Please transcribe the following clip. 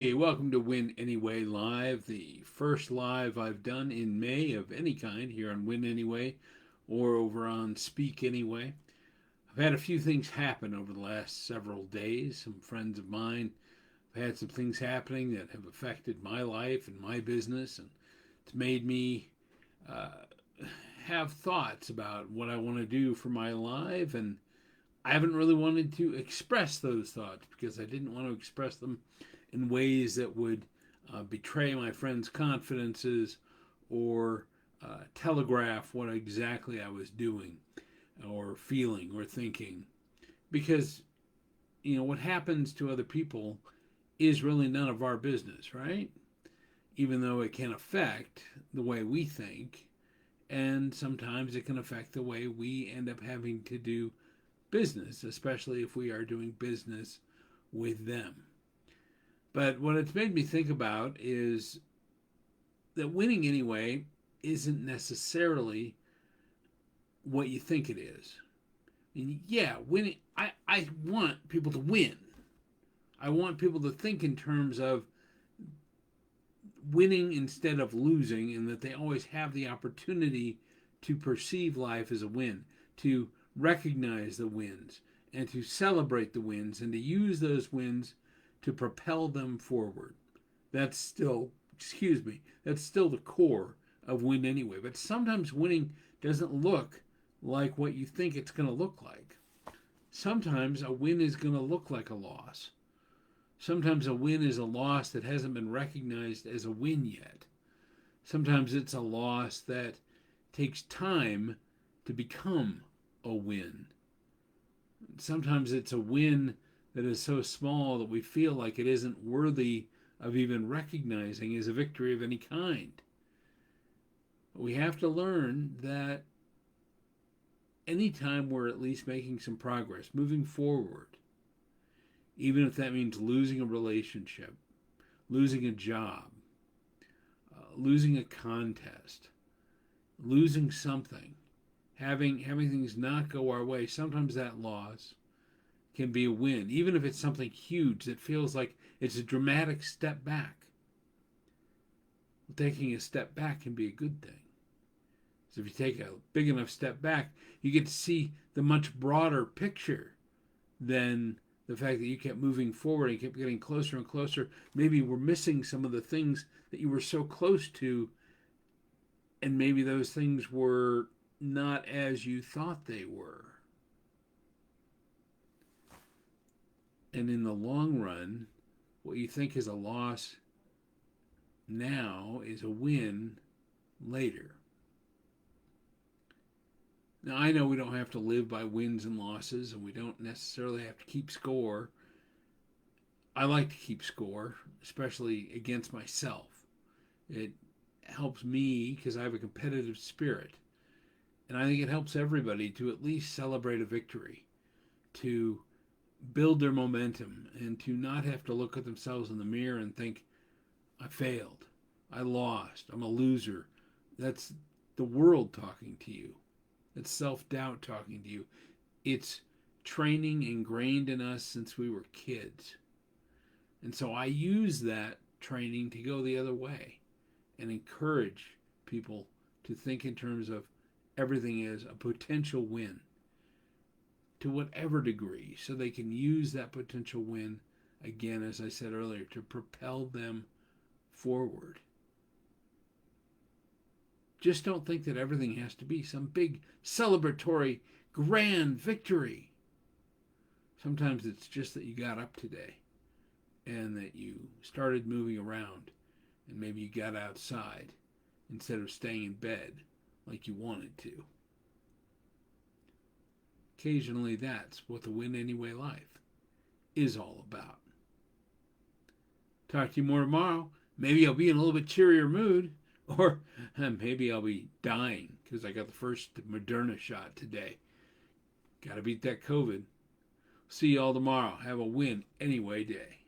Hey, welcome to Win Anyway Live, the first live I've done in May of any kind here on Win Anyway or over on Speak Anyway. I've had a few things happen over the last several days. Some friends of mine have had some things happening that have affected my life and my business, and it's made me uh, have thoughts about what I want to do for my life, and I haven't really wanted to express those thoughts because I didn't want to express them in ways that would betray my friends' confidences or telegraph what exactly I was doing or feeling or thinking. Because, what happens to other people is really none of our business, right? Even though it can affect the way we think, and sometimes it can affect the way we end up having to do business, especially if we are doing business with them. But what it's made me think about is that winning anyway isn't necessarily what you think it is. And yeah, winning, I want people to win. I want people to think in terms of winning instead of losing, and that they always have the opportunity to perceive life as a win, to recognize the wins, and to celebrate the wins, and to use those wins to propel them forward. That's still, that's still the core of Win Anyway. But sometimes winning doesn't look like what you think it's going to look like. Sometimes a win is going to look like a loss. Sometimes a win is a loss that hasn't been recognized as a win yet. Sometimes it's a loss that takes time to become a win. Sometimes it's a win that is so small that we feel like it isn't worthy of even recognizing as a victory of any kind. We have to learn that anytime we're at least making some progress, moving forward, even if that means losing a relationship, losing a job, losing a contest, losing something, having things not go our way, sometimes that loss can be a win, even if it's something huge that feels like it's a dramatic step back. Taking a step back can be a good thing. So if you take a big enough step back, you get to see the much broader picture than the fact that you kept moving forward and kept getting closer and closer. Maybe we're missing some of the things that you were so close to, and maybe those things were not as you thought they were. And in the long run, what you think is a loss now is a win later. Now, I know we don't have to live by wins and losses, and we don't necessarily have to keep score. I like to keep score, especially against myself. It helps me because I have a competitive spirit. And I think it helps everybody to at least celebrate a victory, to build their momentum, and to not have to look at themselves in the mirror and think, I failed, I lost, I'm a loser. That's the world talking to you. It's self doubt talking to you. It's training ingrained in us since we were kids. And so I use that training to go the other way and encourage people to think in terms of everything as a potential win to whatever degree, so they can use that potential win again, as I said earlier, to propel them forward. Just don't think that everything has to be some big celebratory grand victory. Sometimes it's just that you got up today and that you started moving around, and maybe you got outside instead of staying in bed like you wanted to. Occasionally, that's what the Win Anyway life is all about. Talk to you more tomorrow. Maybe I'll be in a little bit cheerier mood, or maybe I'll be dying because I got the first Moderna shot today. Got to beat that COVID. See you all tomorrow. Have a Win Anyway day.